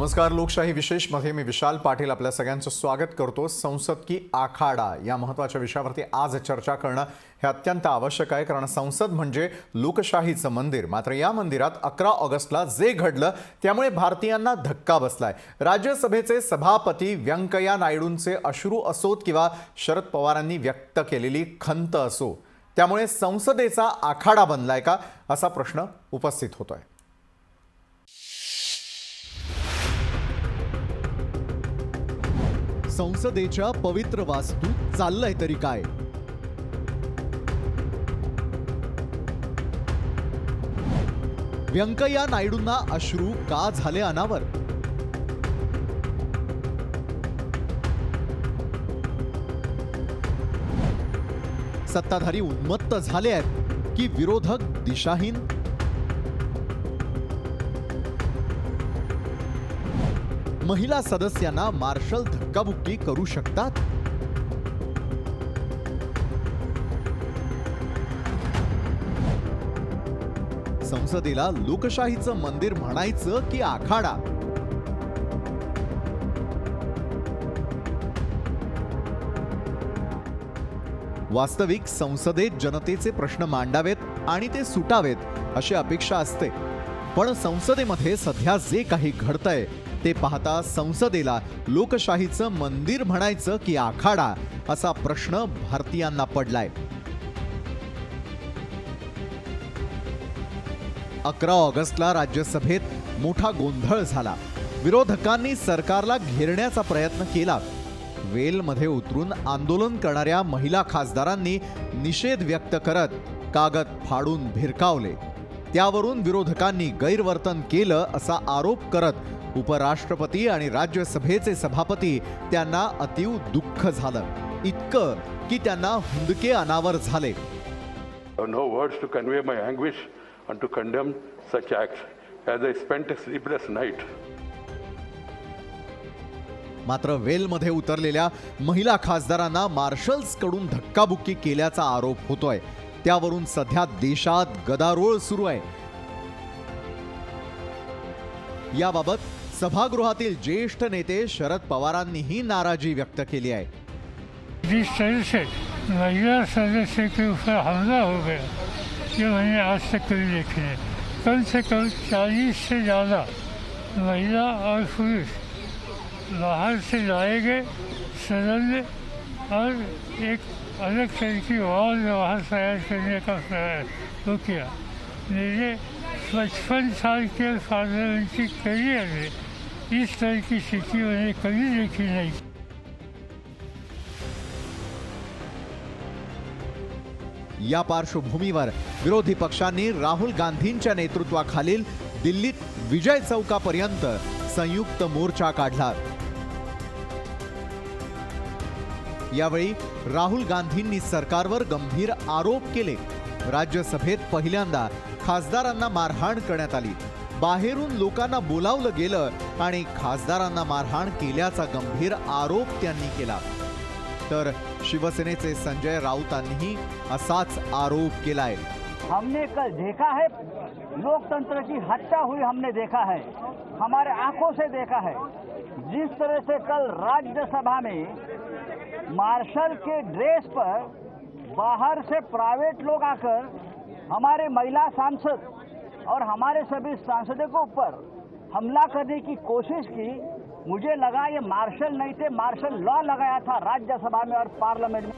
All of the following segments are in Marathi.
नमस्कार. लोकशाही विशेष मध्ये मी विशाल पाटील आपल्या सगळ्यांचं स्वागत करतो. संसद की आखाडा या महत्त्वाच्या विषयावरती आज चर्चा करणं हे अत्यंत आवश्यक आहे, कारण संसद म्हणजे लोकशाहीचं मंदिर. मात्र या मंदिरात 11 ऑगस्टला जे घडलं त्यामुळे भारतीयांना धक्का बसलाय. राज्यसभेचे सभापती व्यंकय्या नायडूंचे अश्रू असोत किंवा शरद पवारांनी व्यक्त केलेली खंत असो, त्यामुळे संसदेचा आखाडा बनलाय का असा प्रश्न उपस्थित होतोय. संसदेच्या पवित्र वास्तूत चाललंय तरी काय? व्यंकय्या नायडूंना अश्रू का झाले अनावर? सत्ताधारी उन्मत्त झाले आहेत की विरोधक दिशाहीन? महिला सदस्यांना मार्शल धक्काबुक्की करू शकतात? संसदेला लोकशाहीचं मंदिर म्हणायचं की आखाडा? वास्तविक संसदेत जनतेचे प्रश्न मांडावेत आणि ते सुटावेत अशी अपेक्षा असते, पण संसदेमध्ये सध्या जे काही घडतंय ते पाहता संसदेला लोकशाहीचं मंदिर म्हणायचं की आखाडा असा प्रश्न भारतीयांना पडलाय. 11 ऑगस्टला राज्यसभेत मोठा गोंधळ झाला. विरोधकांनी सरकारला घेरण्याचा प्रयत्न केला. वेलमध्ये उतरून आंदोलन करणाऱ्या महिला खासदारांनी निषेध व्यक्त करत कागद फाडून भिरकावले. त्यावरून विरोधकांनी गैरवर्तन केलं असा आरोप करत उपराष्ट्रपती आणि राज्यसभेचे सभापती त्यांना अतीव दुःख झालं, इतकं की त्यांना हुंदके अनावर झाले. No words to convey my anguish and to condemn such acts, as I spent a sleepless night. मात्र वेलमध्ये उतरलेल्या महिला खासदारांना मार्शल्स कडून धक्काबुक्की केल्याचा आरोप होतोय. त्यावरून सध्या देशात गदारोळ सुरू आहे. याबाबत सभागृहातील ज्येष्ठ नेते शरद पवारांनीही नाराजी व्यक्त केली आहे. जिस तरह से महिला सदस्य के ऊपर हमला हो गया ये मैंने आज तक कभी देखे नहीं. कम से कम 40 से ज़्यादा महिला और पुरुष बाहर से लाए गए सदन में और एक अलग तरह की वॉल वहाँ तैयार करने का प्रयास वो किया. मेरे 55 साल के पार्लियामेंट्री करियर में इस तरह की स्थिति मैंने कभी देखी नहीं. या पार्श्वभूमीवर विरोधी पक्षांनी राहुल गांधींच्या नेतृत्वाखालील दिल्लीत विजय चौकापर्यंत संयुक्त मोर्चा काढला. यावेळी राहुल गांधींनी सरकारवर गंभीर आरोप केले. राज्यसभेत पहिल्यांदा खासदारांना मारहाण करण्यात आली. बाहेरून लोकांना बोलावलं गेलं आणि खासदारांना मारहाण केल्याचा गंभीर आरोप त्यांनी केला. तर शिवसेनेचे संजय राऊतांनीही असाच आरोप केलाय. हमने कल देखा है लोकतंत्र की हत्या हुई, हमने देखा है, हमारे आंखों से देखा है. जिस तरह से कल राज्यसभा में मार्शल के ड्रेस पर बाहर से प्राइवेट लोग आकर हमारे महिला सांसद और हमारे सभी सांसदों के ऊपर हमला करने की कोशिश की, मुझे लगा ये मार्शल नहीं थे, मार्शल लॉ लगाया था राज्यसभा में और पार्लियामेंट में.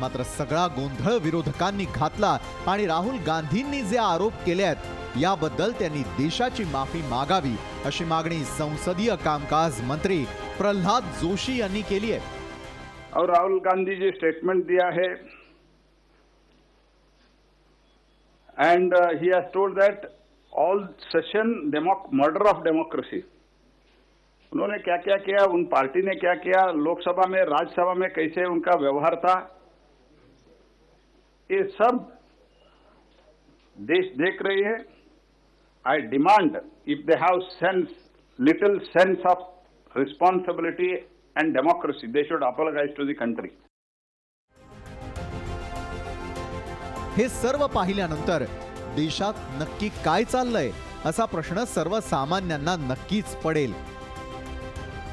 मात्र सगळा गोंधळ विरोधकांनी घातला आणि राहुल गांधींनी जे आरोप केले आहेत याबद्दल त्यांनी देशाची माफी मागावी अशी मागणी संसदीय कामकाज मंत्री प्रल्हाद जोशी यांनी केली आहे. और राहुल गांधी जी स्टेटमेंट दिया है and he has told that all session murder of democracy. उन्होंने क्या क्या किया, उन पार्टी ने क्या किया, लोकसभा में राज्यसभा में कैसे उनका व्यवहार था, ये सब देश देख रही है. I demand if they have little sense of responsibility and democracy, they should apologize to the country. हे सर्व पाहिल्यानंतर देशात नक्की काय चाललंय असा प्रश्न सर्वसामान्यांना नक्कीच पडेल.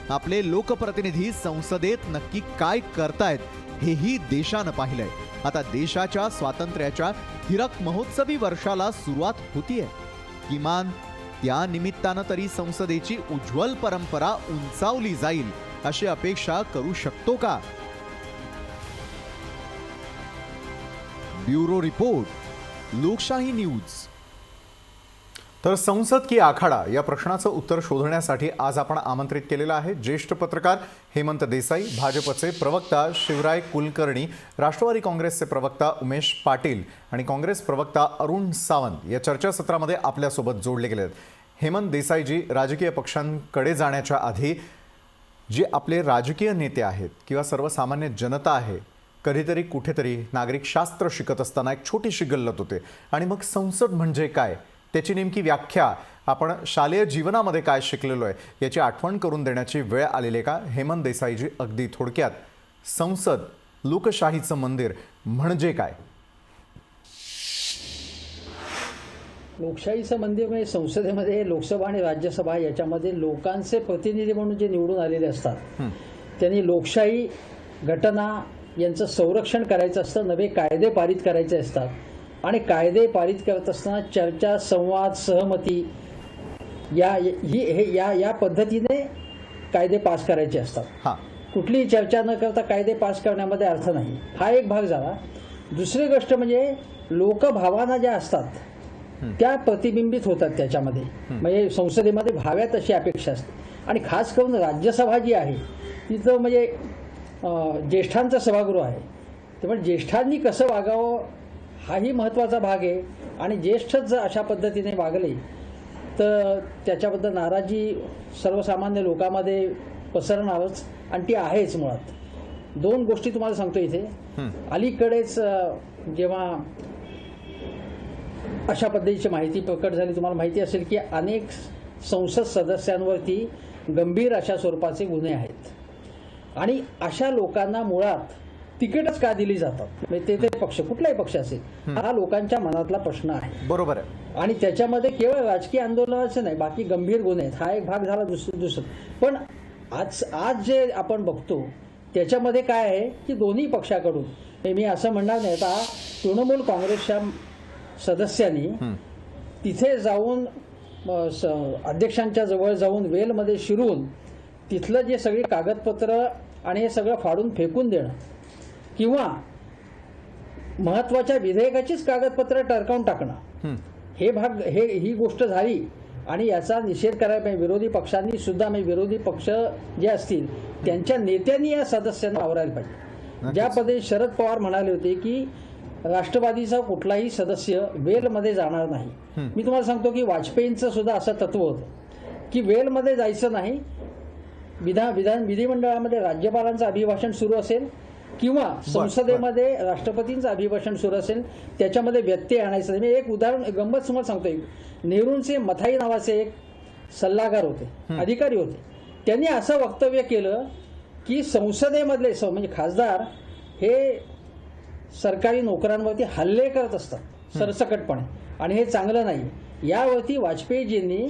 आपले लोकप्रतिनिधी संसदेत नक्की काय करतायत हेही देशानं पाहिलंय. आता देशाच्या स्वातंत्र्याच्या हिरक महोत्सवी वर्षाला सुरुवात होतीये. किमान त्या निमित्तानं तरी संसदेची उज्ज्वल परंपरा उंचावली जाईल अशी अपेक्षा करू शकतो का? ब्युरो रिपोर्ट, लोकशाही न्यूज. तर संसद की आखाडा या प्रश्नाचं उत्तर शोधण्यासाठी आज आपण आमंत्रित केलेलं आहे ज्येष्ठ पत्रकार हेमंत देसाई, भाजपचे प्रवक्ता शिवराय कुलकर्णी, राष्ट्रवादी काँग्रेसचे प्रवक्ता उमेश पाटील आणि काँग्रेस प्रवक्ता अरुण सावंत या चर्चासत्रामध्ये आपल्यासोबत जोडले गेले आहेत. हेमंत देसाईजी, राजकीय पक्षांकडे जाण्याच्या आधी जे आपले राजकीय नेते आहेत किंवा सर्वसामान्य जनता आहे, कधीतरी कुठेतरी नागरिक शास्त्र शिकत असताना एक छोटीशी गल्लत होते आणि मग संसद म्हणजे काय, त्याची नेमकी व्याख्या आपण शालेय जीवनामध्ये काय शिकलेलो आहे याची आठवण करून देण्याची वेळ आलेली का? हेमंत देसाईजी, अगदी थोडक्यात संसद, लोकशाहीचं मंदिर म्हणजे काय? लोकशाहीचं मंदिर म्हणजे संसदेमध्ये लोकसभा आणि राज्यसभा याच्यामध्ये लोकांचे प्रतिनिधी म्हणून जे निवडून आलेले असतात त्यांनी लोकशाही, घटना यांचं संरक्षण करायचं असतं, नवे कायदे पारित करायचे असतात आणि कायदे पारित करत असताना चर्चा, संवाद, सहमती या पद्धतीने कायदे पास करायचे असतात. कुठलीही चर्चा न करता कायदे पास करण्यामध्ये अर्थ नाही. हा एक भाग झाला. दुसरी गोष्ट म्हणजे लोकभावना ज्या असतात त्या प्रतिबिंबित होतात त्याच्यामध्ये, म्हणजे संसदेमध्ये व्हाव्यात अशी अपेक्षा असते. आणि खास करून राज्यसभा जी आहे तिथं म्हणजे ज्येष्ठांचं सभागृह आहे, त्यामुळे ज्येष्ठांनी कसं वागावं हाही महत्त्वाचा भाग आहे. आणि ज्येष्ठच जर अशा पद्धतीने वागले तर त्याच्याबद्दल नाराजी सर्वसामान्य लोकांमध्ये पसरणारच आणि ती आहेच. मुळात दोन गोष्टी तुम्हाला सांगतो इथे. अलीकडेच जेव्हा अशा पद्धतीची माहिती प्रकट झाली, तुम्हाला माहिती असेल की अनेक संसद सदस्यांवरती गंभीर अशा स्वरूपाचे गुन्हे आहेत आणि अशा लोकांना मुळात तिकीटच का दिली जातात, म्हणजे ते पक्ष कुठलाही पक्ष असेल, हा लोकांच्या मनातला प्रश्न आहे. बरोबर आहे. आणि त्याच्यामध्ये केवळ राजकीय आंदोलनाचे नाही, बाकी गंभीर गुन्हे आहेत. हा एक भाग झाला. दुसरं पण आज जे आपण बघतो त्याच्यामध्ये काय आहे की दोन्ही पक्षाकडून, मी असं म्हणणार नाही, आता तृणमूल काँग्रेसच्या सदस्यांनी तिथे जाऊन अध्यक्षांच्या जवळ जाऊन वेलमध्ये शिरून तिथलं जे सगळी कागदपत्र आणि हे सगळं फाडून फेकून देणं किंवा महत्वाच्या विधेयकाचीच कागदपत्र टरकावून टाकणं, ही गोष्ट झाली. आणि याचा निषेध करायला पाहिजे. विरोधी पक्षांनी सुद्धा, म्हणजे विरोधी पक्ष जे असतील त्यांच्या नेत्यांनी या सदस्यांना आवरायला पाहिजे. ज्या पद्धतीने शरद पवार म्हणाले होते की राष्ट्रवादीचा कुठलाही सदस्य वेलमध्ये जाणार नाही. मी तुम्हाला सांगतो की वाजपेयींचं सुद्धा असं तत्व होतं की वेलमध्ये जायचं नाही. विधिमंडळामध्ये राज्यपालांचं अभिभाषण सुरू असेल किंवा संसदेमध्ये राष्ट्रपतींचं अभिभाषण सुरू असेल त्याच्यामध्ये व्यत्यय आणायचं नाही. मी एक उदाहरण गंमत तुम्हाला सांगतो. नेहरूंचे मथाई नावाचे एक सल्लागार होते, अधिकारी होते. त्यांनी असं वक्तव्य केलं की संसदेमधले म्हणजे खासदार हे सरकारी नोकरांवरती हल्ले करत असतात सरसकटपणे आणि हे चांगलं नाही. यावरती वाजपेयीजींनी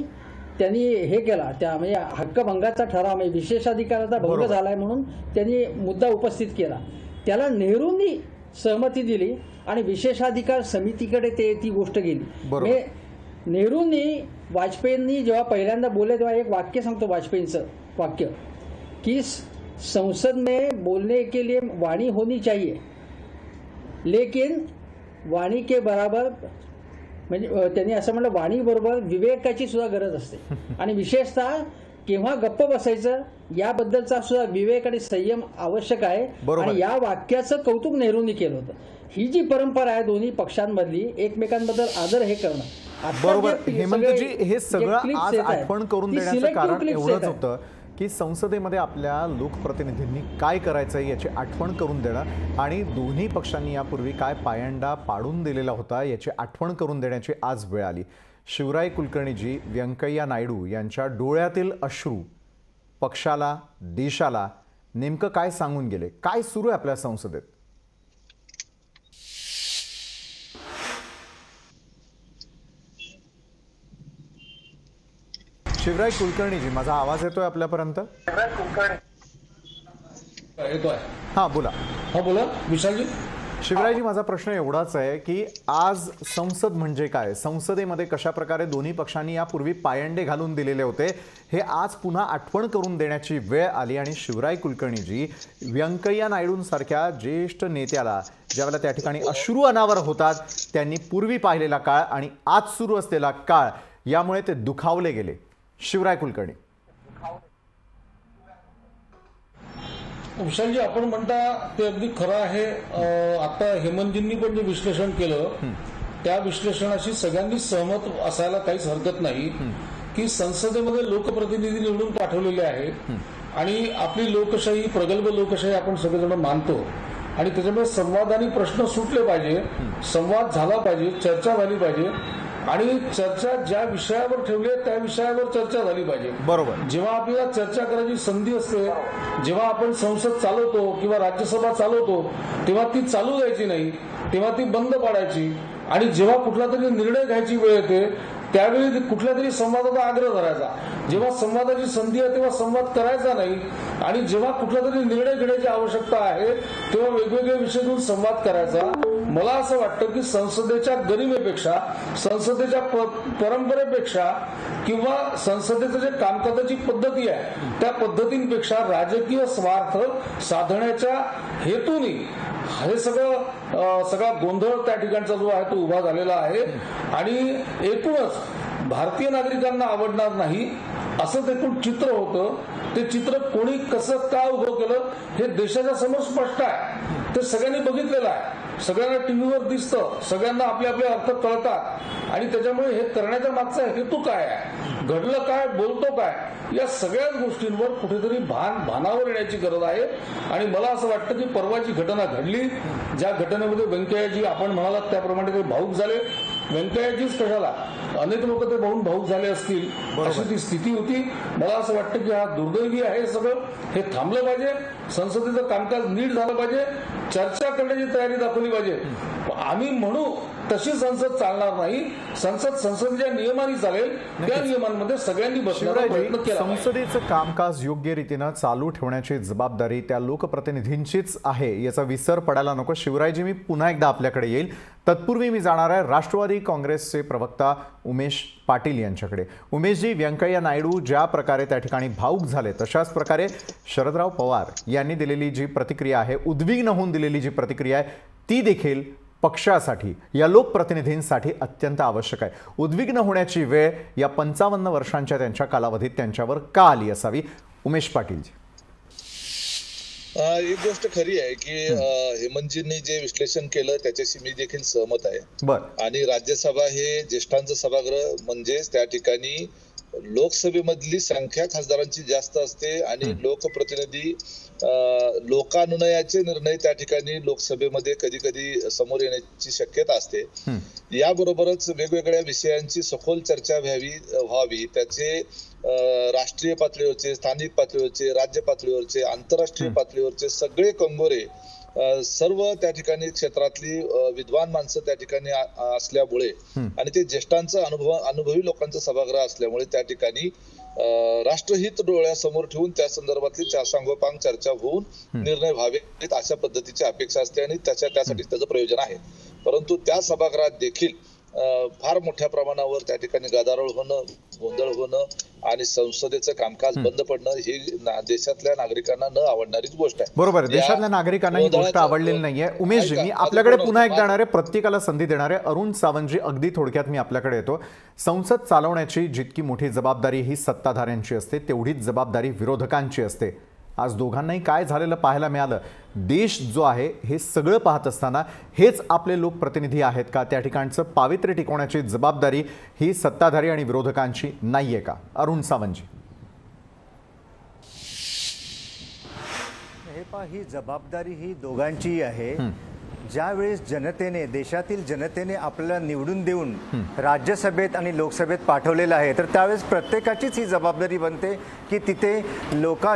त्यांनी हे केला, त्या म्हणजे हक्कभंगाचा ठराव, म्हणजे विशेषाधिकाराचा भंग झालाय म्हणून त्यांनी मुद्दा उपस्थित केला. त्याला नेहरूंनी सहमती दिली आणि विशेषाधिकार समितीकडे ती गोष्ट गेली. नेहरूंनी वाजपेयींनी जेव्हा पहिल्यांदा बोलले तेव्हा एक वाक्य सांगतो, वाजपेयींचं वाक्य की संसद में बोलने के लिए वाणी होनी चाहिए लेकिन वाणी के बराबर, म्हणजे त्यांनी असं म्हटलं, वाणी बरोबर विवेकाची सुद्धा गरज असते आणि विशेषतः केव्हा गप्प बसायचं याबद्दलचा सुद्धा विवेक आणि संयम आवश्यक आहे. आणि या वाक्याचं कौतुक नेहरूंनी केलं होतं. ही जी परंपरा आहे दोन्ही पक्षांमधली, एकमेकांबद्दल आदर हे करणं. बरोबर. हेमंतजी, हे सगळं आज आठवण करून देण्याचं कारण एवढंच होतं की संसदेमध्ये आपल्या लोकप्रतिनिधींनी काय करायचं याची आठवण करून देणं आणि दोन्ही पक्षांनी यापूर्वी काय पायंडा पाडून दिलेला होता याची आठवण करून देण्याची आज वेळ आली. शिवराय कुलकर्णीजी, व्यंकय्या नायडू यांच्या डोळ्यातील अश्रू पक्षाला, देशाला नेमकं काय सांगून गेले? काय सुरू आहे आपल्या संसदेत? शिवराय कुलकर्णीजी, माझा आवाज येतोय आपल्यापर्यंत? येतोय. हां बोला. हा बोला विशालजी. शिवरायजी, माझा प्रश्न एवढाच आहे की आज संसद म्हणजे काय, संसदेमध्ये कशा प्रकारे दोन्ही पक्षांनी यापूर्वी पायंडे घालून दिलेले होते, हे आज पुन्हा आठवण करून देण्याची वेळ आली. आणि शिवराय कुलकर्णीजी, व्यंकय्या नायडूंसारख्या ज्येष्ठ नेत्याला ज्यावेळेला त्या ठिकाणी अश्रू अनावर होतात, त्यांनी पूर्वी पाहिलेला काळ आणि आज सुरू असलेला काळ यामुळे ते दुखावले गेले. शिवराय कुलकर्णी. विशालजी, आपण म्हणता ते अगदी खरं आहे. आता हेमंतजींनी पण जे विश्लेषण केलं त्या विश्लेषणाशी सगळ्यांनी सहमत असायला काहीच हरकत नाही की संसदेमध्ये लोकप्रतिनिधी निवडून पाठवलेले आहेत आणि आपली लोकशाही, प्रगल्भ लोकशाही आपण सगळेजण मानतो आणि त्याच्यामुळे संवादाने प्रश्न सुटले पाहिजे, संवाद झाला पाहिजे, चर्चा झाली पाहिजे आणि चर्चा ज्या विषयावर ठेवली आहे त्या विषयावर चर्चा झाली पाहिजे. बरोबर. जेव्हा आपल्याला चर्चा करायची संधी असते, जेव्हा आपण संसद चालवतो किंवा राज्यसभा चालवतो, तेव्हा ती चालू द्यायची नाही, तेव्हा ती बंद पाडायची. आणि जेव्हा कुठला तरी निर्णय घ्यायची वेळ येते त्यावेळी कुठल्या तरी संवादाचा आग्रह धरायचा. जेव्हा संवादाची संधी आहे तेव्हा संवाद करायचा नाही आणि जेव्हा कुठला तरी निर्णय घेण्याची आवश्यकता आहे तेव्हा वेगवेगळे विषय घेऊन संवाद करायचा. मला असं वाटतं की संसदेच्या गरिमेपेक्षा, संसदेच्या परंपरेपेक्षा किंवा संसदेचं जे कामकाजाची पद्धती आहे त्या पद्धतींपेक्षा राजकीय स्वार्थ साधण्याच्या हेतूने हे सगळा गोंधळ त्या ठिकाणचा जो आहे तो उभा झालेला आहे. आणि एकूणच भारतीय नागरिकांना आवडणार नाही असं एकूण चित्र होतं. ते चित्र कोणी कसं का उभं केलं हे देशाच्या समोर स्पष्ट आहे. ते सगळ्यांनी बघितलेलं आहे, सगळ्यांना टीव्हीवर दिसतं, सगळ्यांना आपले आपले अर्थ कळतात आणि त्याच्यामुळे हे करण्याच्या मागचा हेतू काय आहे, घडलं काय, बोलतो काय, या सगळ्याच गोष्टींवर कुठेतरी भानावर येण्याची गरज आहे. आणि मला असं वाटतं की परवाची घटना घडली, ज्या घटनेमध्ये व्यंकय्याजी आपण म्हणालात त्याप्रमाणे ते भाऊक झाले. व्यंकय्याजीच कशाला, अनेक लोक ते बघून भाऊक झाले असतील, अशी ती स्थिती होती. मला असं वाटतं की हा दुर्दैवी आहे, सगळं हे थांबलं पाहिजे, संसदेचं कामकाज नीट झालं पाहिजे, चर्चा करण्याची तयारी दाखवली पाहिजे. आम्ही म्हणू तशी संसद चालणार नाही, संसदेच्या नियमाने चालेल, त्या नियमांमध्ये सगळ्यांनी बसण्याचा प्रयत्न केला. संसदेचं कामकाज योग्य रीतीनं चालू ठेवण्याची जबाबदारी त्या लोकप्रतिनिधींचीच आहे, याचा विसर पडायला नको. शिवरायजी, मी पुन्हा एकदा आपल्याकडे येईल. तत्पूर्वी मी जाणार आहे राष्ट्रवादी काँग्रेसचे प्रवक्ता उमेश पाटील यांच्याकडे. उमेशजी, व्यंकय्या नायडू ज्या प्रकारे त्या ठिकाणी भावूक झाले तशाच प्रकारे शरदराव पवार यांनी दिलेली जी प्रतिक्रिया आहे, उद्विग्न होऊन दिलेली जी प्रतिक्रिया आहे, ती देखील पक्षासाठी, या लोकप्रतिनिधींसाठी अत्यंत आवश्यक आहे. उद्विग्न होण्याची वेळ या 55 वर्षांच्या त्यांच्या कालावधीत त्यांच्यावर का आली असावी? उमेश पाटीलजी. एक गोष्ट खरी आहे की हेमंतजींनी जे विश्लेषण केलं त्याच्याशी मी देखील सहमत आहे. आणि राज्यसभा हे ज्येष्ठांचं सभागृह म्हणजेच त्या ठिकाणी लोकसभेमधली संख्या खासदारांची जास्त असते आणि लोकप्रतिनिधी लोकानुनयाचे निर्णय त्या ठिकाणी लोकसभेमध्ये कधी कधी समोर येण्याची शक्यता असते. याबरोबरच वेगवेगळ्या विषयांची सखोल चर्चा व्हावी, त्याचे राष्ट्रीय पातळीवरचे, स्थानिक पातळीवरचे, राज्य पातळीवरचे, आंतरराष्ट्रीय पातळीवरचे सगळे कंगोरे, सर्व त्या ठिकाणी क्षेत्रातली विद्वान माणसं त्या ठिकाणी असल्यामुळे आणि ते ज्येष्ठांचं अनुभवी लोकांचं सभागृह असल्यामुळे त्या ठिकाणी राष्ट्रहित डोळ्यासमोर ठेवून त्या संदर्भातली सांगोपांग चर्चा होऊन निर्णय व्हावेत अशा पद्धतीची अपेक्षा असते आणि त्यासाठी त्याचं प्रयोजन आहे. परंतु त्या सभागृहात देखील फार मोठ्या प्रमाणावर त्या ठिकाणी गदारोळ होणं, गोंधळ होणं आणि संसदेचं कामकाज बंद पडणं ही देशातल्या नागरिकांना न आवडणारीच गोष्ट आहे. बरोबर आहे, देशातल्या नागरिकांना ही गोष्ट आवडलेली नाहीये. उमेशजी, मी आपल्याकडे पुन्हा एकदा येणार आहे, प्रत्येकाला संधी देणार आहे. अरुण सावंतजी, अगदी थोडक्यात मी आपल्याकडे येतो. संसद चालवण्याची जितकी मोठी जबाबदारी ही सत्ताधाऱ्यांची असते, तेवढीच जबाबदारी विरोधकांची असते. आज दोघांनाही काय झालेलं पाहायला मिळालं. देश जो आहे हे सगळं पाहत असताना हेच आपले लोकप्रतिनिधी आहेत का? त्या ठिकाणचं पावित्र्य टिकवण्याची जबाबदारी ही सत्ताधारी आणि विरोधकांची नाहीये का? अरुण सावंतजी. ही जबाबदारी ही दोघांचीही आहे. ज्यावेळेस जनतेने, देशातील जनतेने आपल्याला निवडून देऊन राज्यसभेत आणि लोकसभेत पाठवलेलं आहे, तर त्यावेळेस प्रत्येकाचीच ही जबाबदारी बनते की तिथे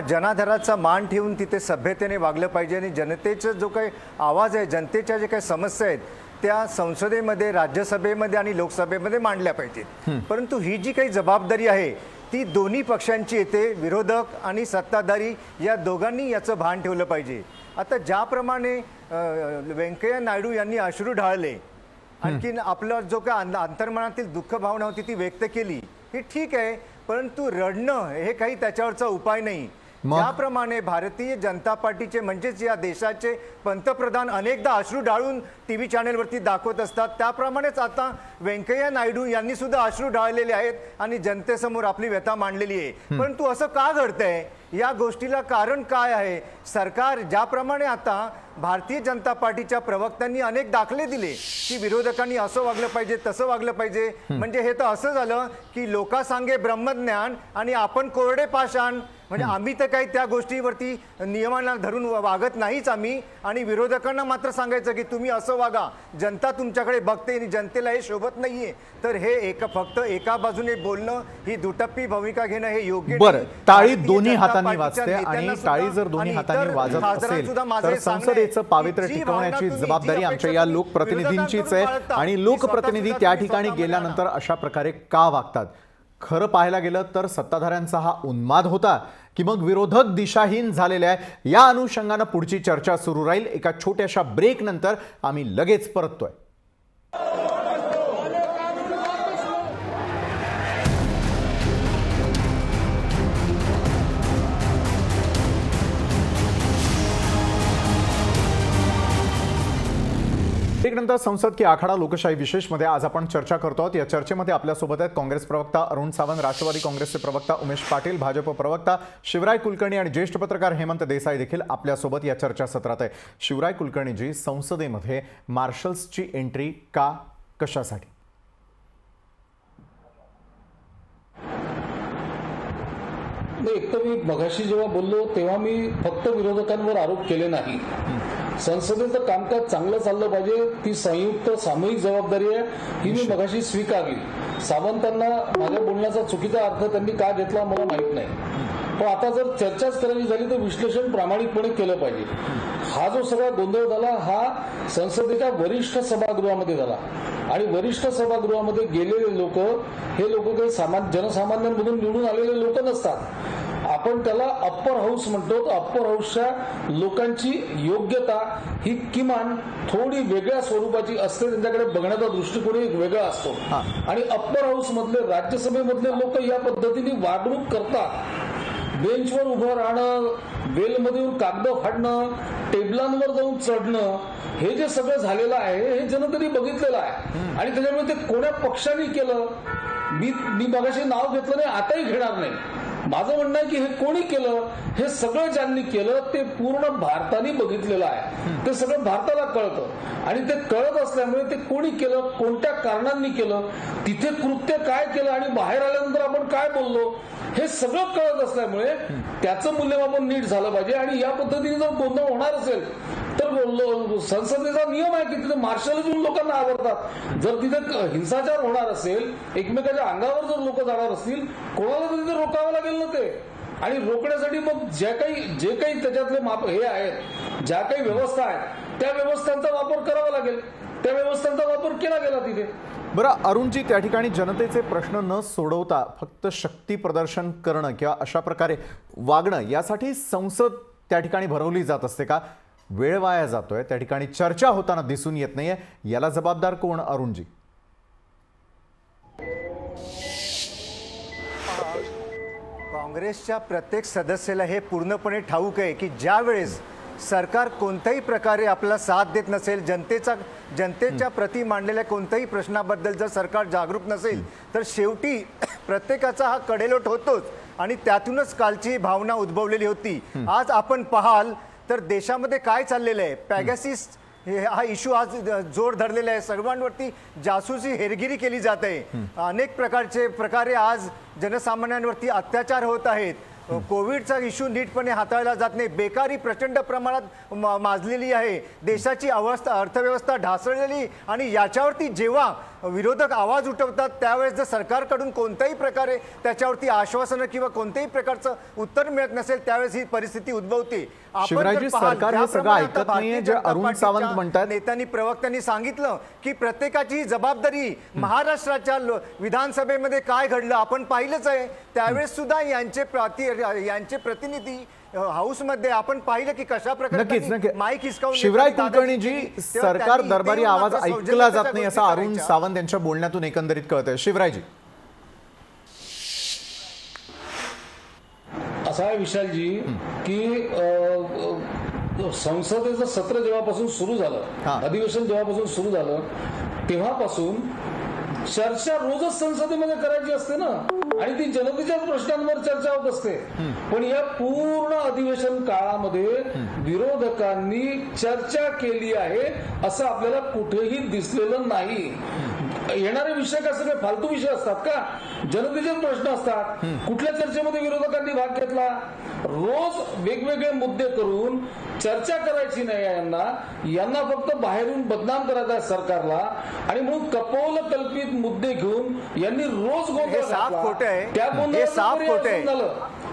जनाधाराचा मान ठेवून तिथे सभ्यतेने वागलं पाहिजे आणि जनतेचा जो काही आवाज आहे, जनतेच्या जे काही समस्या आहेत त्या संसदेमध्ये, राज्यसभेमध्ये आणि लोकसभेमध्ये मांडल्या पाहिजेत. परंतु ही जी काही जबाबदारी आहे ती दोन्ही पक्षांची येते, विरोधक आणि सत्ताधारी या दोघांनी याचं भान ठेवलं पाहिजे. आता ज्याप्रमाणे व्यंकय्या नायडू यांनी अश्रू ढाळले, आणखीन आपलं जो काय अंतर्मनातील दुःख भावना होती ती व्यक्त केली, हे ठीक आहे, परंतु रडणं हे काही त्याच्यावरचा उपाय नाही. ज्याप्रमाणे भारतीय जनता पार्टीचे म्हणजेच या देशाचे पंतप्रधान अनेकदा अश्रू ढाळून टीव्ही चॅनेलवरती दाखवत असतात, त्याप्रमाणेच आता व्यंकय्या नायडू यांनी सुद्धा अश्रू ढाळलेले आहेत आणि जनतेसमोर आपली व्यथा मांडलेली आहे. परंतु असं का घडतंय? या गोष्टीला कारण काय आहे? सरकार ज्याप्रमाणे आता भारतीय जनता पार्टीच्या प्रवक्त्यांनी अनेक दाखले दिले की विरोधकांनी असं वागलं पाहिजे, तसं वागलं पाहिजे, म्हणजे हे तर असं झालं की लोकांसांगे ब्रह्मज्ञान आणि आपण कोरडे पाषाण. म्हणजे आम्ही तर काही त्या गोष्टीवरती नियमांना धरून वागत नाहीच आम्ही, आणि विरोधकांना मात्र सांगायचं की तुम्ही असं वागा, जनता तुमच्याकडे बघते आणि जनतेला हे शोभत नाहीये. तर हे फक्त एका बाजूने बोलणं, ही दुटप्पी भूमिका घेणं हे योग्य नाही. बरं, टाळी दोन्ही हातांनी वाजते आणि टाळी जर दोन्ही हातांनी वाजत असेल तर संसदेचं पावित्र्य टिकवण्याची जबाबदारी आमच्या या लोकप्रतिनिधींचीच आहे. आणि लोकप्रतिनिधी त्या ठिकाणी गेल्यानंतर अशा प्रकारे का वागतात? खरं पाहायला गेलं तर सत्ताधाऱ्यांचा हा उन्माद होता की मग विरोधक दिशाहीन झालेले आहे? या अनुषंगानं पुढची चर्चा सुरू राहील. एका छोट्याशा ब्रेक नंतर आम्ही लगेच परततोय. नंतर संसद की आखाडा लोकशाही विशेषमध्ये आज आपण चर्चा करतो आहोत. या चर्चेमध्ये आपल्यासोबत आहेत काँग्रेस प्रवक्ता अरुण सावंत, राष्ट्रवादी काँग्रेसचे प्रवक्ता उमेश पाटील, भाजप प्रवक्ता शिवराय कुलकर्णी आणि ज्येष्ठ पत्रकार हेमंत देसाई देखील आपल्यासोबत या चर्चासत्रात आहे. शिवराय कुलकर्णीजी, संसदेमध्ये मार्शल्सची एंट्री का, कशासाठी? एक तर मी मगाशी जेव्हा बोललो तेव्हा मी फक्त विरोधकांवर आरोप केले नाही. संसदेचं कामकाज चांगलं चाललं पाहिजे, ती संयुक्त सामूहिक जबाबदारी आहे, ही मी मगाशी स्वीकारली. सावंतांना माझ्या बोलण्याचा चुकीचा अर्थ त्यांनी का घेतला मला माहित नाही, पण आता जर चर्चाच करायची झाली तर विश्लेषण प्रामाणिकपणे केलं पाहिजे. हा जो सगळा गोंधळ झाला हा संसदेच्या वरिष्ठ सभागृहामध्ये झाला, आणि वरिष्ठ सभागृहामध्ये गेलेले लोक हे लोक काही जनसामान्यांमधून निवडून आलेले लोक नसतात. आपण त्याला अप्पर हाऊस म्हणतो. अप्पर हाऊसच्या लोकांची योग्यता ही किमान थोडी वेगळ्या स्वरूपाची असते, त्यांच्याकडे बघण्याचा दृष्टिकोन एक वेगळा असतो. आणि अप्पर हाऊस मधले राज्यसभेमधले लोक या पद्धतीने वागणूक करतात. बेंचवर उभं राहणं, वेलमध्ये येऊन कागद फाडणं, टेबलांवर जाऊन चढणं, हे जे सगळं झालेलं आहे हे जनतेने बघितलेलं आहे. आणि त्याच्यामुळे ते कोण्या पक्षाने केलं, मी मगाशी नाव घेतलं नाही, आताही घेणार नाही. माझं म्हणणं आहे की हे कोणी केलं, हे सगळं ज्यांनी केलं ते पूर्ण भारताने बघितलेलं आहे. ते सगळं भारताला कळतं, आणि ते कळत असल्यामुळे ते कोणी केलं, कोणत्या कारणांनी केलं, तिथे कृत्य काय केलं आणि बाहेर आल्यानंतर आपण काय बोललो, हे सगळं कळत असल्यामुळे त्याचं मूल्यमापन नीट झालं पाहिजे. आणि या पद्धतीने जर गोंधळ होणार असेल तर संसदेचा नियम आहे की तिथे मार्शल घेऊन लोकांना आवडतात. जर तिथे हिंसाचार होणार असेल, एकमेकाच्या अंगावर जर लोक जाणार असतील, कोणाला तर तिथे रोखावं लागेल ना ते. आणि रोखण्यासाठी मग जे काही त्याच्यातले हे आहेत, ज्या काही व्यवस्था आहेत त्या व्यवस्थांचा वापर करावा लागेल. त्या व्यवस्थांचा वापर केला गेला तिथे. बरं अरुणजी, त्या ठिकाणी जनतेचे प्रश्न न सोडवता फक्त शक्ती प्रदर्शन करणं किंवा अशा प्रकारे वागणं यासाठी संसद त्या ठिकाणी भरवली जात असते का? वेळ वाया जातोय, त्या ठिकाणी चर्चा होताना दिसून येत नाहीये. याला जबाबदार कोण अरुणजी? काँग्रेसच्या प्रत्येक सदस्याला हे पूर्णपणे ठाऊक आहे की ज्या वेळेस सरकार कोणत्याही प्रकारे आपला साथ देत नसेल, जनतेच्या प्रती मांडलेल्या कोणत्याही प्रश्नाबद्दल जर सरकार जागरूक नसेल तर शेवटी प्रत्येकाचा हा कडेलोट होतोच. आणि त्यातूनच कालची भावना उद्भवलेली होती. आज आपण पाहाल तर देशामध्ये काय चाललेलं आहे, पॅगासिस हा इश्यू आज जोर धरलेला आहे. सर्वांवरती जासूसी हेरगिरी केली जात आहे. अनेक प्रकारे आज जनसामान्यांवरती अत्याचार होत आहेत. कोविडचा इश्यू नीटपणे हाताळला जात नाही, बेकारी प्रचंड प्रमाणात माजलेली आहे, देशाची अर्थव्यवस्था ढासळलेली, आणि याच्यावरती जेव्हा विरोधक आवाज उठवतात त्यावेळेस जर सरकारकडून कोणत्याही प्रकारे त्याच्यावरती आश्वासनं किंवा कोणत्याही प्रकारचं उत्तर मिळत नसेल त्यावेळेस ही परिस्थिती उद्भवते. शिवराजी, सरकार हे सगळं ऐकत नाहीये जे अरुण सावंत म्हणतात. नेत्यांनी प्रवक्त्यांनी सांगितलं की प्रत्येकाची जबाबदारी, महाराष्ट्राच्या विधानसभेमध्ये काय घडलं आपण पाहिलंच आहे. त्यावेळेस सुद्धा यांचे प्रतिनिधी हाऊसमध्ये आपण पाहिलं की कशा प्रकारे माईक हिसकावून. शिवराय कुलकर्णीजी, सरकार दरबारी आवाज ऐकला जात नाही असं अरुण सावंत यांच्या बोलण्यातून एकंदरीत कळतंय. शिवरायजी, असा आहे विशालजी की संसदेचं सत्र जेव्हापासून सुरू झालं, अधिवेशन जेव्हापासून सुरू झालं तेव्हापासून चर्चा रोजच संसदेमध्ये करायची असते ना, आणि ती जनतेच्याच प्रश्नांवर चर्चा होत असते. पण या पूर्ण अधिवेशन काळामध्ये विरोधकांनी चर्चा केली आहे असं आपल्याला कुठेही दिसलेलं नाही. येणारे विषय का सगळे फालतू विषय असतात का? जनतेचेच प्रश्न असतात. कुठल्या चर्चेमध्ये विरोधकांनी भाग घेतला? रोज वेगवेगळे मुद्दे करून चर्चा करायची नाही यांना फक्त बाहेरून बदनाम करायचं आहे सरकारला, आणि म्हणून कपोल कल्पित मुद्दे घेऊन यांनी रोज गोंधळ साफ खोटे आहे. त्या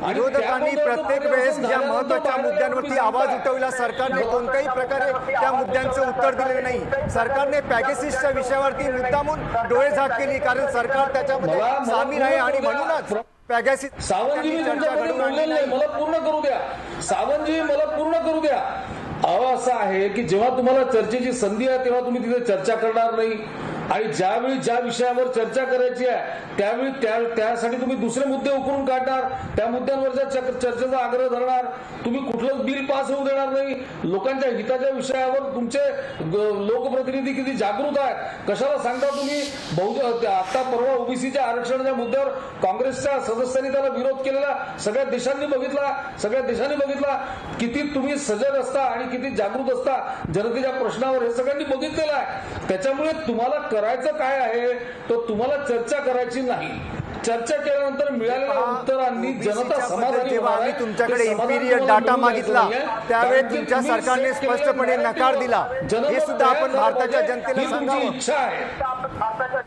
विरोधकांनी प्रत्येक वेळेस ज्या महत्वाच्या मुद्द्यांवरती आवाज उठवला सरकारने कोणत्याही प्रकारे त्या मुद्द्यांचं उत्तर दिलेलं नाही. सरकारने पॅगेसिसच्या विषयावरती मुद्दामून डोळे झाक केली, कारण सरकार त्याच्यामध्ये सामील आहे आणि म्हणूनच पॅगेसिस. सावंतजी मला पूर्ण करू द्या. सावंतजी मला पूर्ण करू द्या. असं आहे की जेव्हा तुम्हाला चर्चेची संधी आहे तेव्हा तुम्ही तिथे चर्चा करणार नाही, आणि ज्यावेळी ज्या विषयावर चर्चा करायची आहे त्यावेळी त्यासाठी तुम्ही दुसरे मुद्दे उकरून काढणार, त्या मुद्द्यांवरच्या चर्चेचा आग्रह धरणार. तुम्ही कुठलंच बिल पास होऊ देणार नाही. लोकांच्या हिताच्या विषयावर तुमचे लोकप्रतिनिधी किती जागृत आहेत. कशाला सांगता तुम्ही आता परवा ओबीसीच्या आरक्षणाच्या मुद्द्यावर काँग्रेसच्या सदस्यांनी त्याला विरोध केलेला सगळ्या देशांनी बघितला. किती तुम्ही सजग असता आणि किती जागृत असता जनतेच्या प्रश्नावर, हे सगळ्यांनी बघितलेलं आहे. त्याच्यामुळे तुम्हाला करायचं काय आहे तर तुम्हाला चर्चा करायची नाही. चर्चा केल्यानंतर मिळालेल्या उत्तरांनी जनता समाधानी. जेव्हा आम्ही तुमच्याकडे इम्पिरियल डाटा मागितला त्यावेळेस तुमच्या सरकारने स्पष्टपणे नकार दिला. हे सुद्धा आपण भारताच्या जनतेला सांगावं. इच्छा आहे.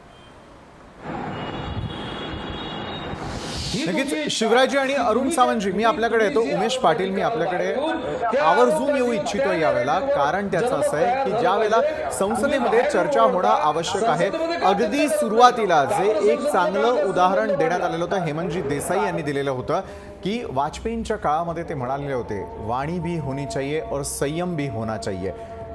नक्कीच शिवराजी आणि अरुण सावंतजी, मी आपल्याकडे येतो. उमेश पाटील, मी आपल्याकडे आवर्जून येऊ इच्छितो यावेळेला, कारण त्याचं असं आहे की ज्या वेळेला संसदेमध्ये चर्चा होणं आवश्यक आहे, अगदी सुरुवातीला जे एक चांगलं उदाहरण देण्यात आलेलं होतं हेमंतजी देसाई यांनी दिलेलं होतं की वाजपेयींच्या काळामध्ये ते म्हणालेले होते, वाणी भी होनी चाहिए और संयम भी होना चाहिए.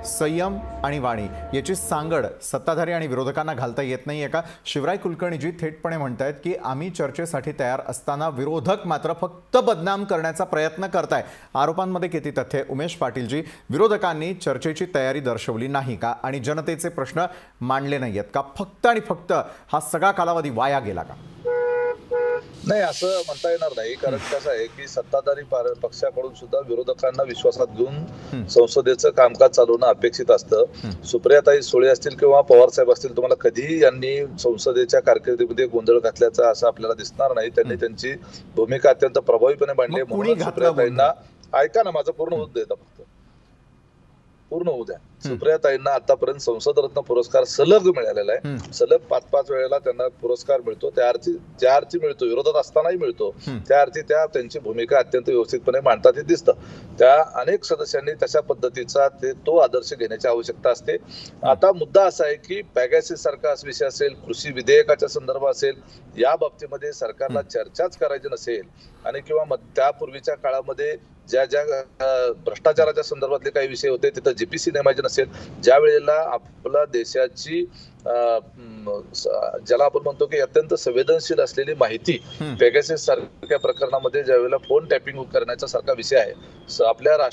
संयम आणि वाणी याची सांगड सत्ताधारी आणि विरोधकांना घालता येत नाहीये का? शिवराय कुलकर्णीजी थेटपणे म्हणतायत की आम्ही चर्चेसाठी तयार असताना विरोधक मात्र फक्त बदनाम करण्याचा प्रयत्न करताय. आरोपांमध्ये किती तथ्य? उमेश पाटीलजी, विरोधकांनी चर्चेची तयारी दर्शवली नाही का आणि जनतेचे प्रश्न मांडले नाहीयेत का? फक्त आणि फक्त हा सगळा कालावधी वाया गेला का? नाही, असं म्हणता येणार नाही. कारण कसं आहे की सत्ताधारी पक्षाकडून सुद्धा विरोधकांना विश्वासात घेऊन संसदेचं कामकाज चालवणं अपेक्षित असतं. सुप्रियाताई सुळे असतील किंवा पवार साहेब असतील, तुम्हाला कधीही यांनी संसदेच्या कारकिर्दीमध्ये गोंधळ घातल्याचं असं आपल्याला दिसणार नाही. त्यांनी त्यांची भूमिका अत्यंत प्रभावीपणे मांडली. म्हणून सुप्रियाताईंना, ऐका ना, माझं पूर्ण होत देता फक्त पूर्ण होऊ द्या. सुप्रियाताईंना आतापर्यंत संसद रत्न पुरस्कार सलग मिळालेला आहे. सलग 5-5 वेळेला त्यांना पुरस्कार मिळतो. ज्या अर्थी मिळतो, विरोधात असतानाही मिळतो, त्या अर्थी त्या त्यांची भूमिका अत्यंत व्यवस्थितपणे मांडतात हे दिसतं. त्या अनेक सदस्यांनी तशा पद्धतीचा तो आदर्श घेण्याची आवश्यकता असते. आता मुद्दा असा आहे की पॅगॅसिस सारखा विषय असेल, कृषी विधेयकाच्या संदर्भात असेल, या बाबतीमध्ये सरकारला चर्चाच करायची नसेल आणि किंवा त्यापूर्वीच्या काळामध्ये ज्या भ्रष्टाचाराच्या संदर्भातले काही विषय होते तिथं जीपीसी नेमायचे नसेल, ज्या वेळेला आपल्या देशाची ज्याला आपण म्हणतो की अत्यंत संवेदनशील असलेली माहिती पॅगॅसिस सारख्या प्रकरणामध्ये ज्या वेळेला फोन टॅपिंग करण्याचा सारखा विषय आहे, आपल्या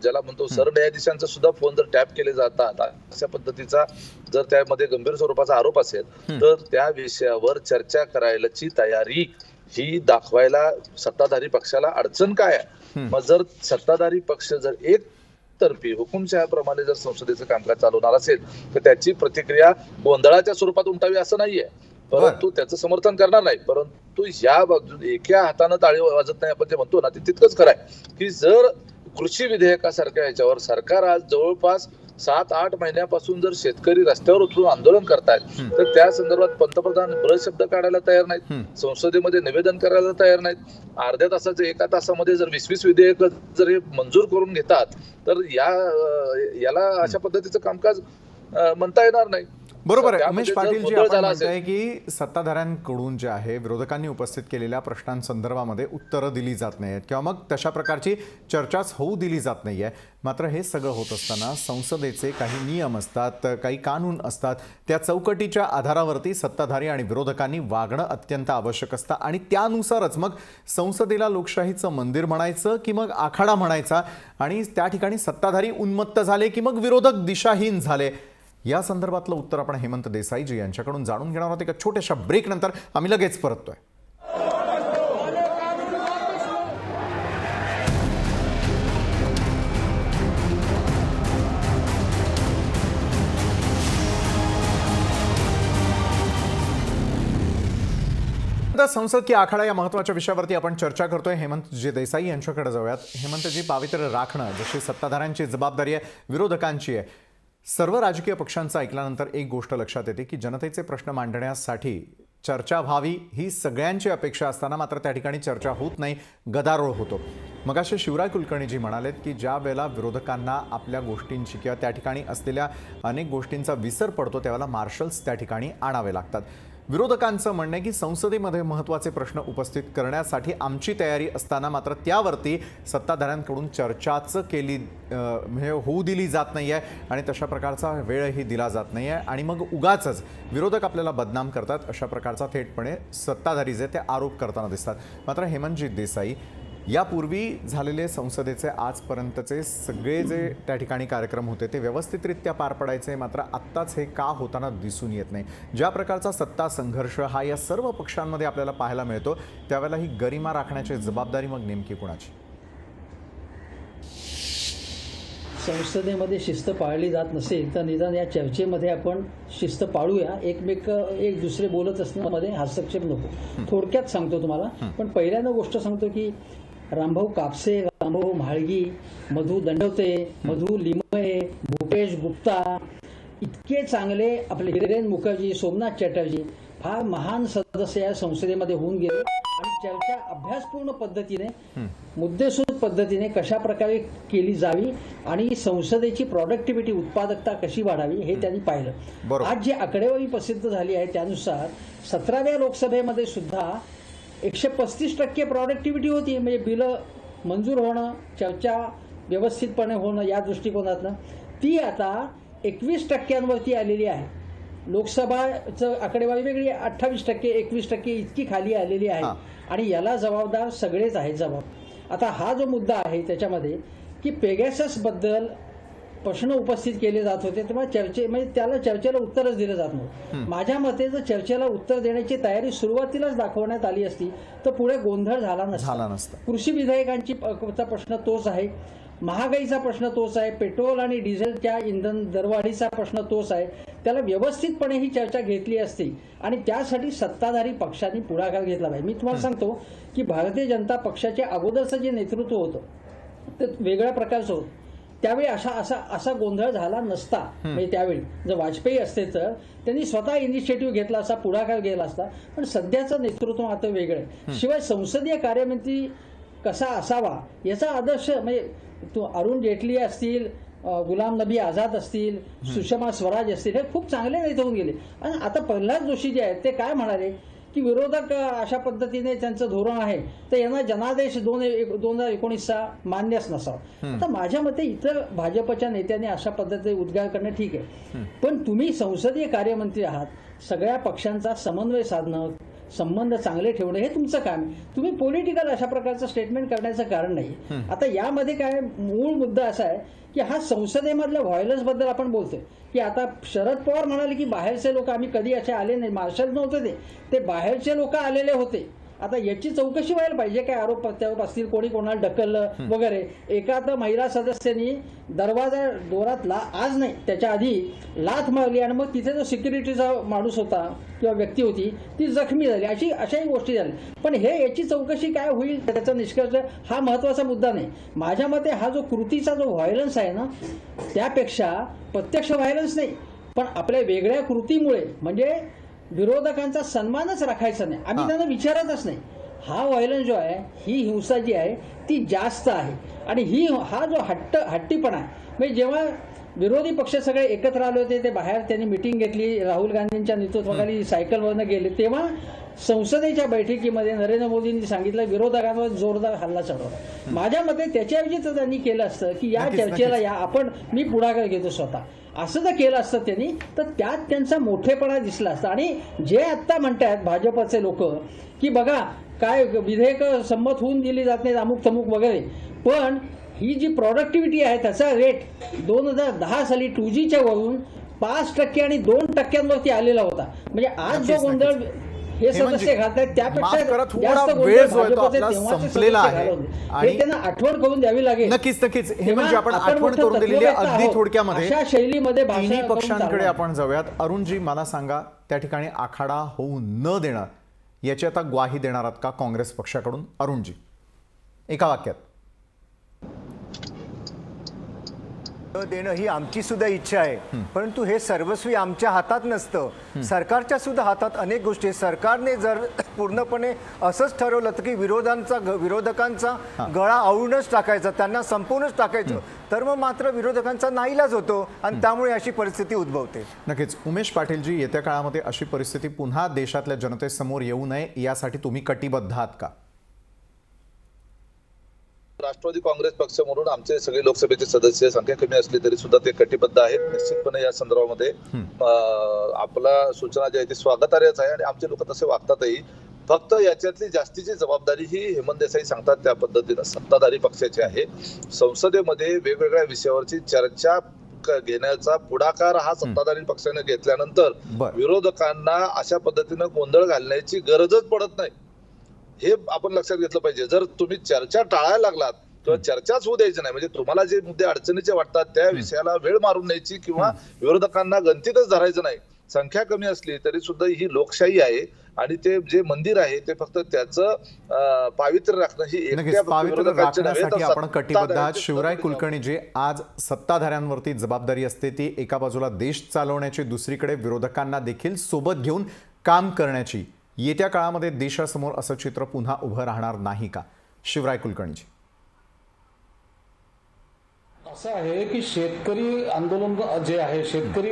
ज्याला म्हणतो सरन्यायाधीशांचा सुद्धा फोन जर टॅप केले जातात अशा पद्धतीचा जर त्यामध्ये गंभीर स्वरूपाचा आरोप असेल तर त्या विषयावर चर्चा करायची तयारी ही दाखवायला सत्ताधारी पक्षाला अडचण काय आहे? मग जर सत्ताधारी पक्ष जर एकतर्फी हुकुमशहाप्रमाणे जर संसदेचं कामकाज चालवणार असेल तर त्याची प्रतिक्रिया गोंधळाच्या स्वरूपात उमटावी असं नाहीये. परंतु त्याचं समर्थन करणार नाही. परंतु या बाजूने एका हातानं टाळी वाजत नाही आपण जे म्हणतो ना, ते तितकंच खरं आहे की जर कृषी विधेयकासारख्या याच्यावर सरकार आज जवळपास 7-8 महिन्यापासून जर शेतकरी रस्त्यावर उतरून आंदोलन करतायत तर त्या संदर्भात पंतप्रधान शब्द काढायला तयार नाहीत, संसदेमध्ये निवेदन करायला तयार नाहीत. अर्ध्या तासाचे 1 तासामध्ये जर 20-20 विधेयक जर हे मंजूर करून घेतात तर याला अशा पद्धतीचं कामकाज म्हणता येणार नाही. बरोबर आहे उमेश पाटील जी आपण म्हणताय की सत्ताधाऱ्यांकडून जे आहे विरोधकांनी उपस्थित केलेल्या प्रश्नांसंदर्भामध्ये उत्तरं दिली जात नाहीत किंवा मग तशा प्रकारची चर्चाच होऊ दिली जात नाहीये. मात्र हे सगळं होत असताना संसदेचे काही नियम असतात, काही कानून असतात, त्या चौकटीच्या आधारावरती सत्ताधारी आणि विरोधकांनी वागणं अत्यंत आवश्यक असतं आणि त्यानुसारच मग संसदेला लोकशाहीचं मंदिर म्हणायचं की मग आखाडा म्हणायचा आणि त्या ठिकाणी सत्ताधारी उन्मत्त झाले की मग विरोधक दिशाहीन झाले. या संदर्भातलं उत्तर आपण हेमंत देसाईजी यांच्याकडून जाणून घेणार आहोत. एका छोट्याशा ब्रेक नंतर आम्ही लगेच परततोय. संसद की आखाडा या महत्त्वाच्या विषयावरती आपण चर्चा करतोय. हेमंत जी देसाई यांच्याकडे जाऊयात. हेमंतजी, पावित्र्य राखणं जशी सत्ताधाऱ्यांची जबाबदारी आहे, विरोधकांची आहे. सर्व राजकीय पक्षांचं ऐकल्यानंतर एक गोष्ट लक्षात येते की जनतेचे प्रश्न मांडण्यासाठी चर्चा व्हावी ही सगळ्यांची अपेक्षा असताना मात्र त्या ठिकाणी चर्चा होत नाही, गदारोळ होतो. मगाशी शिवराय कुलकर्णीजी म्हणालेत की ज्या वेळेला विरोधकांना आपल्या गोष्टींची किंवा त्या ठिकाणी असलेल्या अनेक गोष्टींचा विसर पडतो त्यावेळेला मार्शल्स त्या ठिकाणी आणावे लागतात. विरोधकांचं म्हणणं आहे की संसदेमध्ये महत्त्वाचे प्रश्न उपस्थित करण्यासाठी आमची तयारी असताना मात्र त्यावरती सत्ताधाऱ्यांकडून चर्चाच केली म्हणजे होऊ दिली जात नाही आहे आणि तशा प्रकारचा वेळही दिला जात नाही आहे आणि मग उगाचच विरोधक आपल्याला बदनाम करतात अशा प्रकारचा थेटपणे सत्ताधारी जे ते आरोप करताना दिसतात. मात्र हेमंतजी देसाई, यापूर्वी झालेले संसदेचे आजपर्यंतचे सगळे जे त्या ठिकाणी कार्यक्रम होते ते व्यवस्थितरित्या पार पडायचे, मात्र आत्ताच हे का होताना दिसून येत नाही. ज्या प्रकारचा सत्ता संघर्ष हा या सर्व पक्षांमध्ये आपल्याला पाहायला मिळतो त्यावेळेला ही गरिमा राखण्याची जबाबदारी मग नेमकी कोणाची? संसदेमध्ये शिस्त पाळली जात नसेल तर निदान या चर्चेमध्ये आपण शिस्त पाळूया. एक दुसरे बोलत असण्यामध्ये हस्तक्षेप नको. थोडक्यात सांगतो तुम्हाला, पण पहिल्यांदा गोष्ट सांगतो की रामभाऊ कापसे, रामभाऊ म्हाळगी, मधु दंडवते, मधु लिमये, भूपेश गुप्ता इतके चांगले आपले हिरेन मुखर्जी, सोमनाथ चॅटर्जी फार महान सदस्य या संसदेमध्ये होऊन गेले आणि चर्चा अभ्यासपूर्ण पद्धतीने, मुद्देसूद पद्धतीने कशा प्रकारे केली जावी आणि संसदेची प्रॉडक्टिव्हिटी, उत्पादकता कशी वाढावी हे त्यांनी पाहिलं. आज जी आकडेवारी प्रसिद्ध झाली आहे त्यानुसार 17व्या लोकसभेमध्ये सुद्धा 135% प्रॉडक्टिव्हिटी होती. म्हणजे बिलं मंजूर होणं, चर्चा व्यवस्थितपणे होणं या दृष्टिकोनातनं ती आता 21% आलेली आहे. लोकसभाचं आकडेवारी वेगळी, 28%, 21% इतकी खाली आलेली आहे आणि याला जबाबदार सगळेच आहेत. आता हा जो मुद्दा आहे त्याच्यामध्ये की पेगॅसस बद्दल प्रश्न उपस्थित केले जात होते तेव्हा म्हणजे त्याला चर्चेला उत्तरच दिलं जात नव्हतं. माझ्या मते जर चर्चेला उत्तर देण्याची तयारी सुरुवातीलाच दाखवण्यात आली असती तर पुढे गोंधळ झाला नसता. कृषी विधेयकांची प्रश्न तोच आहे, महागाईचा प्रश्न तोच आहे, पेट्रोल आणि डिझेलच्या इंधन दरवाढीचा प्रश्न तोच आहे. त्याला व्यवस्थितपणे ही चर्चा घेतली असती आणि त्यासाठी सत्ताधारी पक्षांनी पुढाकार घेतला पाहिजे. मी तुम्हाला सांगतो की भारतीय जनता पक्षाच्या अगोदरचं जे नेतृत्व होतं ते वेगळ्या प्रकारचं होतं. त्यावेळी असा गोंधळ झाला नसता. म्हणजे त्यावेळी जर वाजपेयी असते तर त्यांनी स्वतः इनिशिएटिव्ह घेतला असता, पुढाकार गेला असता. पण सध्याचं नेतृत्व मात्र वेगळं आहे. शिवाय संसदीय कार्यमंत्री कसा असावा याचा आदर्श म्हणजे अरुण जेटली असतील, गुलाम नबी आझाद असतील, सुषमा स्वराज असतील, हे खूप चांगले नेते होऊन गेले. आणि आता प्रल्हाद जोशी जे आहेत ते काय म्हणाले की विरोधक अशा पद्धतीने त्यांचं धोरण आहे तर यांना जनादेश 2019चा मान्यच नसावा. आता माझ्या मते इतर भाजपच्या नेत्यांनी अशा पद्धतीने उद्गार करणं ठीक आहे, पण तुम्ही संसदीय कार्यमंत्री आहात, सगळ्या पक्षांचा समन्वय साधणं, संबंध चांगले ठेवणं हे तुमचं काम आहे. तुम्ही पॉलिटिकल अशा प्रकारचं स्टेटमेंट करण्याचं कारण नाही. आता यामध्ये काय मूळ मुद्दा असा आहे की हा संसदेमधल्या व्हायलन्स बद्दल आपण बोलतोय की आता शरद पवार म्हणाले की बाहेरचे लोक आम्ही कधी असे आले नाही, मार्शल नव्हते ते बाहेरचे लोक आलेले होते आता याची चौकशी व्हायला पाहिजे, काय आरोप प्रत्यारोप असतील, कोणी कोणाला ढकललं वगैरे. एका तर महिला सदस्यांनी दरवाजा दोरात आज नाही त्याच्या आधी लाथ मारली आणि मग तिथे जो सिक्युरिटीचा माणूस होता किंवा व्यक्ती होती ती जखमी झाली. अशाही गोष्टी झाल्या. पण याची चौकशी काय होईल त्याचा निष्कर्ष हा महत्त्वाचा मुद्दा नाही. माझ्या मते हा जो कृतीचा जो व्हायलन्स आहे ना, त्यापेक्षा प्रत्यक्ष व्हायलन्स नाही, पण आपल्या वेगळ्या कृतीमुळे म्हणजे विरोधकांचा सन्मानच राखायचा नाही, आम्ही त्यांना विचारतच नाही. हा व्हायलन्स जो आहे, ही हिंसा जी आहे ती जास्त आहे. आणि हा जो हट्टीपणा आहे, म्हणजे जेव्हा विरोधी पक्ष सगळे एकत्र आले होते, ते बाहेर त्यांनी मिटिंग घेतली, राहुल गांधींच्या नेतृत्वाखाली सायकलवरनं गेले, तेव्हा संसदेच्या बैठकीमध्ये नरेंद्र मोदींनी सांगितलं विरोधकांवर जोरदार हल्ला चढवला. माझ्या मते त्याच्याऐवजी तर त्यांनी केलं असतं की या चर्चेला मी पुढाकार घेतो स्वतः, असं जर केलं असतं त्यांनी तर त्यात त्यांचा मोठेपणा दिसला असता. आणि जे आत्ता म्हणतात भाजपचे लोक की बघा काय विधेयक संमत होऊन दिली जात नाहीत अमुक तमुक वगैरे, पण ही जी प्रॉडक्टिव्हिटी आहे त्याचा रेट 2010 साली 2Gच्या वरून 5% आणि 2% आलेला होता. म्हणजे आज जो गोंधळ हे सदस्य घालतात त्यापेक्षा जास्त गोंधळ भाजपचे संपलेला आहे आणि त्यांना आठवण करून द्यावी लागेल. नक्कीच हे म्हणजे आपण आठवण करून दिलेली आहे अगदी थोडक्यामध्ये. अशा शैलीमध्ये तिन्ही पक्षांकडे आपण जाऊयात. अरुणजी, मला सांगा, त्या ठिकाणी आखाडा होऊ न देणार याची आता ग्वाही देणार आहात का काँग्रेस पक्षाकडून? अरुणजी, एका वाक्यात. देणं ही आमची सुद्धा इच्छा आहे, परंतु हे सर्वस्वी आमच्या हातात नसतं, सरकारच्या सुद्धा हातात अनेक गोष्टी. सरकारने जर पूर्णपणे असंच ठरवलं की विरोधकांचा गळा आवळूनच टाकायचा, त्यांना संपवूनच टाकायचं, तर मग मात्र विरोधकांचा नाईलाज होतो आणि त्यामुळे अशी परिस्थिती उद्भवते. नक्कीच. उमेश पाटीलजी, येत्या काळामध्ये अशी परिस्थिती पुन्हा देशातल्या जनतेसमोर येऊ नये यासाठी तुम्ही कटिबद्ध आहात का? राष्ट्रवादी काँग्रेस पक्ष म्हणून आमचे सगळे लोकसभेचे सदस्य संख्या कमी असली तरी सुद्धा ते कटिबद्ध आहेत. निश्चितपणे या संदर्भामध्ये आपला सूचना जी आहे ती स्वागतार्हच आहे आणि आमचे लोक तसे वागतातही. फक्त याच्यातली जास्तीची जबाबदारी ही हेमंत देसाई सांगतात त्या पद्धतीनं सत्ताधारी पक्षाची आहे. संसदेमध्ये वेगवेगळ्या विषयावरची चर्चा घेण्याचा पुढाकार हा सत्ताधारी पक्षाने घेतल्यानंतर विरोधकांना अशा पद्धतीनं गोंधळ घालण्याची गरजच पडत नाही, हे आपण लक्षात घेतलं पाहिजे. जर तुम्ही चर्चा टाळायला लागलात किंवा चर्चाच होऊ द्यायची नाही, म्हणजे तुम्हाला जे मुद्दे अडचणीचे वाटतात त्या विषयाला वेळ मारून न्यायची किंवा विरोधकांना गणतीतच धरायचं नाही. संख्या कमी असली तरी सुद्धा ही लोकशाही आहे आणि ते जे मंदिर आहे ते फक्त त्याचं पावित्र्य राखणं ही पावित्र्य राखण्यासाठी आपण कटिबद्ध आहात. शिवराय कुलकर्णी, जे आज सत्ताधाऱ्यांवरती जबाबदारी असते ती एका बाजूला देश चालवण्याची, दुसरीकडे विरोधकांना देखील सोबत घेऊन काम करण्याची, येत्या काळामध्ये देशासमोर असं चित्र पुन्हा उभं राहणार नाही का? शिवराय कुलकर्णीजी. असं आहे की शेतकरी आंदोलन जे आहे, शेतकरी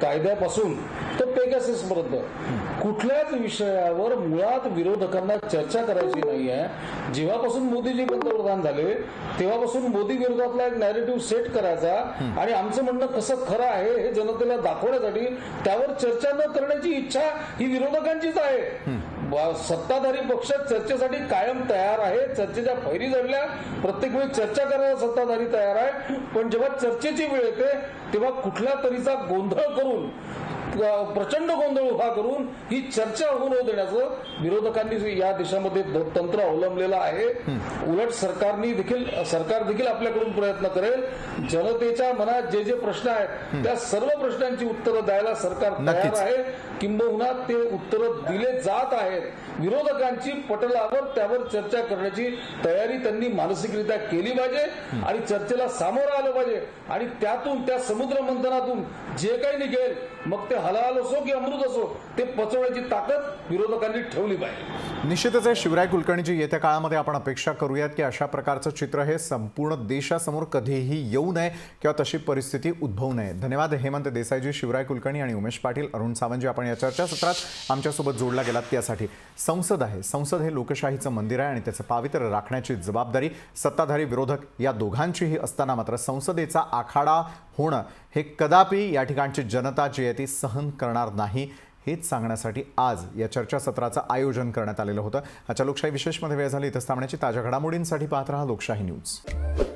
कायद्यापासून तर पेगासिस पर्यंत कुठल्याच विषयावर मुळात विरोधकांना चर्चा करायची नाही आहे. जेव्हापासून मोदीजी पंतप्रधान झाले तेव्हापासून मोदी विरोधातला एक नॅरेटिव्ह सेट करायचा आणि आमचं म्हणणं कसं खरं आहे हे जनतेला दाखवण्यासाठी त्यावर चर्चा न करण्याची इच्छा ही विरोधकांचीच आहे. सत्ताधारी पक्ष चर्चेसाठी कायम तयार आहे, चर्चेच्या फैरी जडल्या, प्रत्येक वेळी चर्चा करायला सत्ताधारी तयार आहे, पण जेव्हा चर्चेची वेळ येते तेव्हा कुठल्या तरीचा गोंधळ करून, प्रचंड गोंधळ उभा करून ही चर्चा होऊ न देण्याचं विरोधकांनी या देशामध्ये तंत्र अवलंबलेलं आहे. उलट सरकार देखील आपल्याकडून प्रयत्न करेल. जनतेच्या मनात जे जे प्रश्न आहेत त्या सर्व प्रश्नांची उत्तरं द्यायला सरकार तयार आहे, किंबहुना ते उत्तरं दिले जात आहेत. विरोधकांची पटलावर त्यावर चर्चा करण्याची तयारी त्यांनी मानसिकरित्या केली पाहिजे आणि चर्चेला सामोरं आलं पाहिजे आणि त्यातून, त्या समुद्र मंथनातून जे काही निघेल, मग ते हलाल असो की अमृत असो, ते पचवण्याची ताकद विरोधकांनी ठेवली पाहिजे. निश्चितच आहे. शिवराय कुलकर्णीजी, येत्या काळामध्ये आपण अपेक्षा करूयात की अशा प्रकारचं चित्र हे संपूर्ण देशासमोर कधीही येऊ नये किंवा तशी परिस्थिती उद्भवू नये. धन्यवाद हेमंत देसाईजी, शिवराय कुलकर्णी आणि उमेश पाटील. अरुण सावंतजी, आपण या चर्चासत्रात आमच्यासोबत जोडला गेलात त्यासाठी. संसद आहे, संसद हे लोकशाहीचं मंदिर आहे आणि त्याचं पावित्र्य राखण्याची जबाबदारी सत्ताधारी विरोधक या दोघांचीही असताना मात्र संसदेचा आखाडा होणं हे कदापि या ठिकाणची जनता जी आहे ती सहन करणार नाही, हेच सांगण्यासाठी आज या चर्चासत्राचं आयोजन करण्यात आलेलं होतं. आजच्या लोकशाही विशेषमध्ये वेळ झाली. इथंच थांबण्याची. ताज्या घडामोडींसाठी पाहत रहा लोकशाही न्यूज.